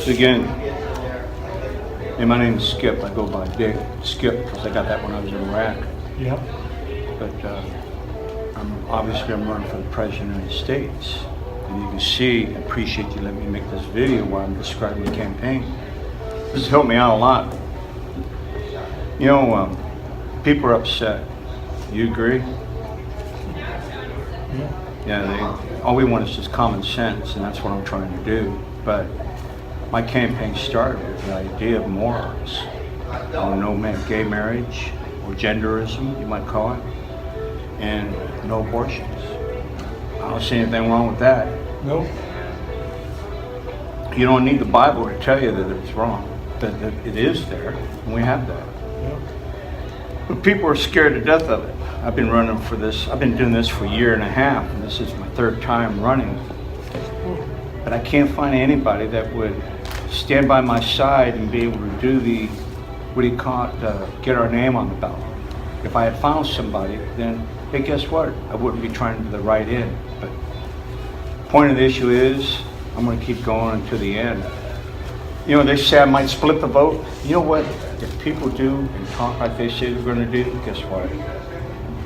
So again, hey, my name is Skip. I go by Big Skip because I got that when I was in Iraq. Yep. But I'm running for the President of the United States. And you can see, I appreciate you letting me make this video while I'm describing the campaign. This has helped me out a lot. You know, people are upset. You agree? Yeah, all we want is just common sense, and that's what I'm trying to do. But my campaign started with the idea of morals. No gay marriage, or genderism, you might call it, and no abortions. I don't see anything wrong with that. Nope. You don't need the Bible to tell you that it's wrong, that it is there, and we have that. Yep. But people are scared to death of it. I've been running for this, I've been doing this for a year and a half, and this is my third time running. But I can't find anybody that would stand by my side and be able to do the, what do you call it, get our name on the ballot. If I had found somebody, then, hey, guess what? I wouldn't be trying to the right end. But point of the issue is, I'm going to keep going until the end. You know, they say I might split the vote. You know what? If people do and talk like they say they're going to do, guess what?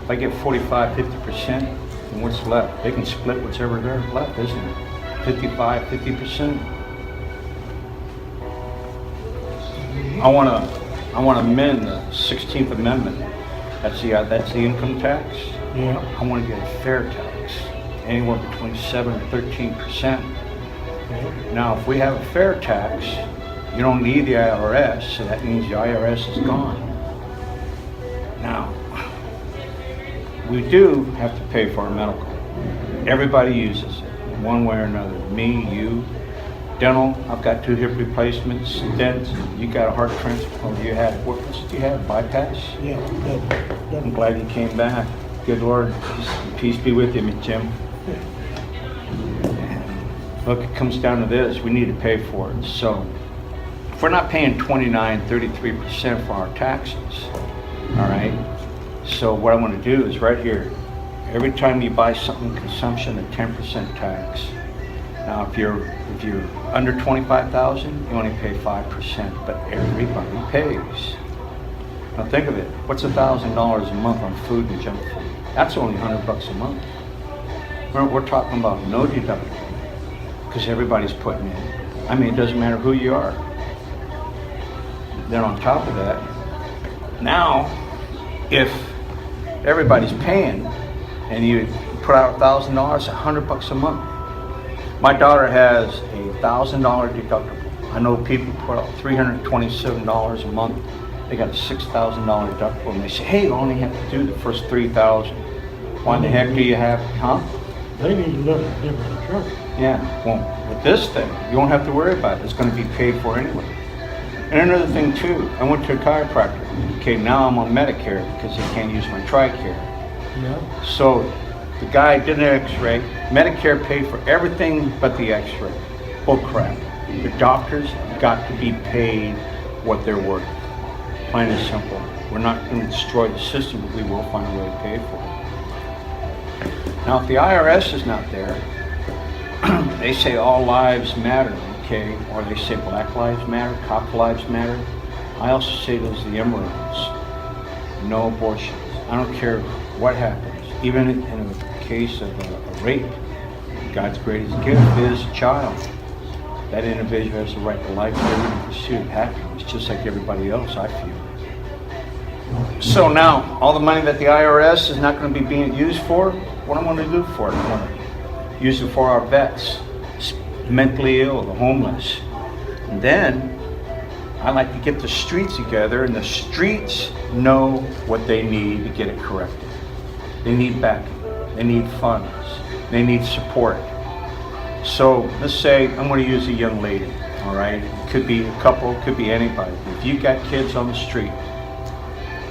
If I get 45, 50%, then what's left? They can split whatever there's left, isn't it? 55, 50%. I want to amend the 16th Amendment. That's the income tax. Yeah. I want to get a fair tax, anywhere between 7 and 13%. Now, if we have a fair tax, you don't need the IRS, so that means the IRS is gone. Now, we do have to pay for our medical. Everybody uses it, one way or another. Me, you, dental. I've got 2 hip replacements. Dent. You got a heart transplant. You had what did you have? Bypass. Yeah. I'm glad you came back. Good Lord, peace be with you, Jim. Look, it comes down to this. We need to pay for it. So, if we're not paying 29, 33% for our taxes, all right? So what I want to do is right here, every time you buy something consumption, a 10% tax. Now, if you're under 25,000, you only pay 5%, but everybody pays. Now think of it. What's $1,000 a month on food and junk food? That's only $100 a month. We're talking about no deductible because everybody's putting in. I mean, it doesn't matter who you are. Then on top of that, now if everybody's paying and you put out $1,000, $100 a month. My daughter has a $1,000 deductible. I know people put out $327 a month. They got a $6,000 deductible, and they say, "Hey, you only have to do the first $3,000." Why in the heck do you have, huh? They need to look at different insurance. Yeah. Well, with this thing, you won't have to worry about it. It's going to be paid for anyway. And another thing too, I went to a chiropractor. Okay, now I'm on Medicare because they can't use my TRICARE. Yeah. So the guy did an X-ray. Medicare paid for everything but the X-ray. Bull crap. The doctors got to be paid what they're worth. Plain and simple. We're not going to destroy the system, but we will find a way to pay for it. Now, if the IRS is not there, they say all lives matter, okay? Or they say black lives matter, cop lives matter. I also say those are the emeralds. No abortions. I don't care what happens. Even in a case of a rape, God's greatest gift is a child. That individual has the right to life, liberty, and pursuit of happiness, just like everybody else, I feel. So now, all the money that the IRS is not going to be being used for, what I'm going to do for it? I'm going to use it for our vets, mentally ill, the homeless. And then, I like to get the streets together, and the streets know what they need to get it corrected. They need backing, they need funds, they need support. So let's say I'm going to use a young lady, all right? It could be a couple, it could be anybody. If you got kids on the street,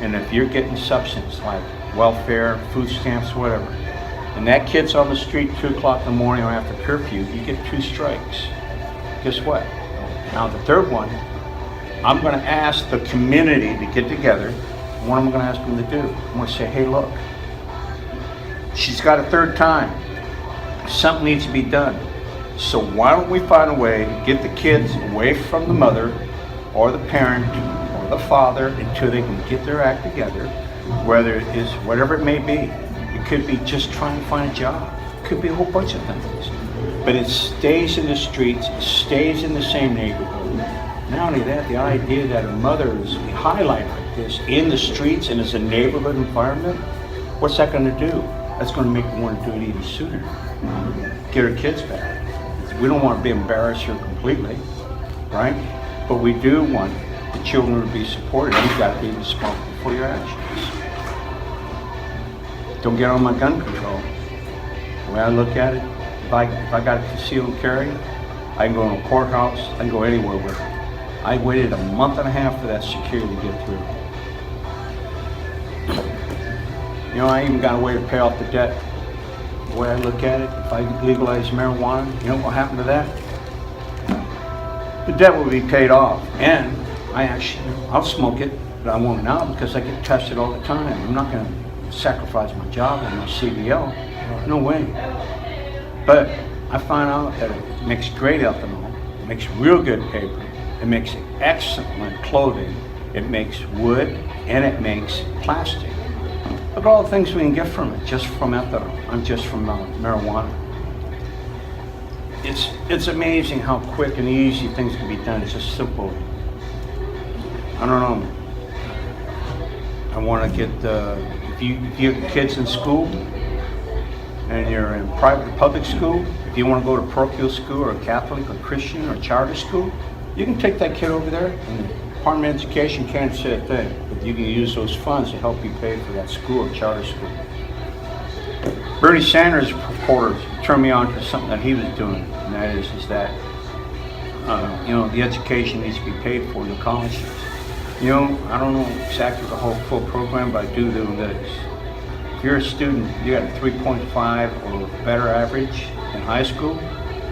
and if you're getting substance like welfare, food stamps, whatever, and that kid's on the street 2 o'clock in the morning or after curfew, you get 2 strikes. Guess what? Now the third one, I'm going to ask the community to get together. What am I going to ask them to do? I'm going to say, hey, look, she's got a third time. Something needs to be done. So why don't we find a way to get the kids away from the mother or the parent or the father until they can get their act together, whether it is whatever it may be. It could be just trying to find a job. It could be a whole bunch of things. But it stays in the streets, it stays in the same neighborhood. Not only that, the idea that a mother is highlighted like this in the streets and as a neighborhood environment, what's that going to do? That's going to make them want to do it even sooner. Get her kids back. We don't want to be embarrassed here completely, right? But we do want the children to be supported. You've got to be responsible for your actions. Don't get on my gun control. The way I look at it, if I got a concealed carry, I can go in a courthouse, I can go anywhere with it. I waited a month and a half for that security to get through. You know, I even got a way to pay off the debt. The way I look at it, if I legalize marijuana, you know what will happen to that? The debt will be paid off. And I'll smoke it, but I won't now because I get tested all the time. I'm not going to sacrifice my job or my CDL. No way. But I find out that it makes great ethanol, it makes real good paper, it makes excellent clothing, it makes wood, and it makes plastic. Look at all the things we can get from it, just from ethanol, and just from marijuana. It's amazing how quick and easy things can be done. It's just simple. I don't know. I want to get, if you have kids in school, and you're in private or public school, if you want to go to parochial school or Catholic or Christian or charter school, you can take that kid over there, and the Department of Education can't say a thing, but you can use those funds to help you pay for that school or charter school. Bernie Sanders reporter turned me on to something that he was doing, and that is that you know, the education needs to be paid for in the colleges. You know, I don't know exactly the whole full program, but I do know this. If you're a student, you got a 3.5 or better average in high school,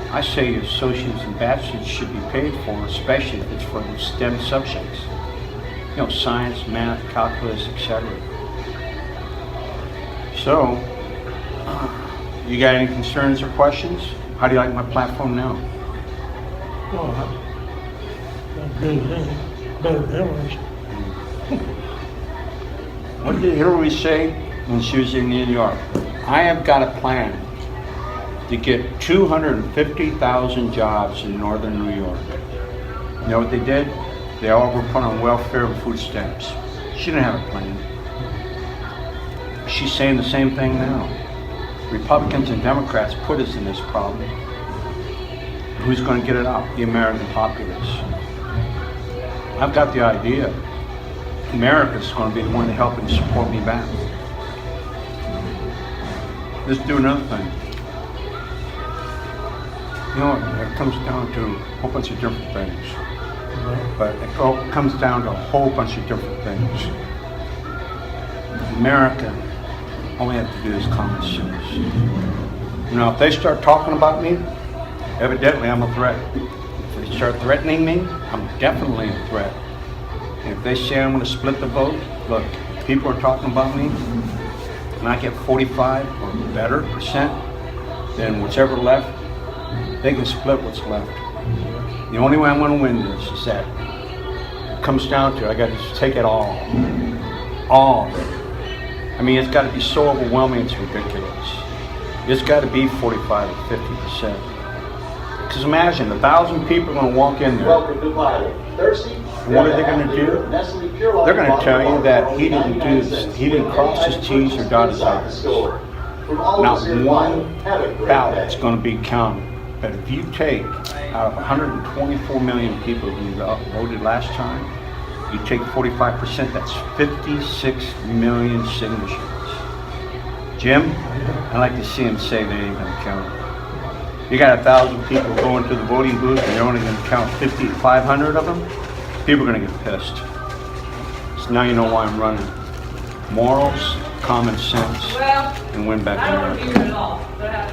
I say your associates and bachelors should be paid for, especially if it's for the STEM subjects. You know, science, math, calculus, etc. So, you got any concerns or questions? How do you like my platform now? Well, not good as any, better than Hillary's. What did Hillary say when she was in New York? I have got a plan to get 250,000 jobs in northern New York. You know what they did? They all were put on welfare and food stamps. She didn't have a plan. She's saying the same thing now. Republicans and Democrats put us in this problem. Who's going to get it out? The American populace. I've got the idea. America's going to be the one to help and support me back. Let's do another thing. You know, it comes down to a whole bunch of different things. But it all comes down to a whole bunch of different things. America, all we have to do is common sense. You know, if they start talking about me, evidently I'm a threat. If they start threatening me, I'm definitely a threat. And if they say I'm going to split the vote, look, if people are talking about me, and I get 45 or better percent, then whichever left, they can split what's left. The only way I'm going to win this is that it comes down to I got to take it all. All of it. I mean, it's got to be so overwhelming, it's ridiculous. It's got to be 45 or 50%. Because imagine, 1,000 people are going to walk in there. Welcome to Pilot. Thirsty? And what are they going to do? They're going to tell you that he didn't cross his T's or dot his I's. Not one ballot's going to be counted. But if you take out of 124 million people who voted last time, you take 45%, that's 56 million signatures. Jim, I'd like to see him say they ain't going to count it. You got 1,000 people going to the voting booth and you're only going to count 500 of them, people are going to get pissed. So now you know why I'm running. Morals, common sense, and win back I don't America. agree with it all, but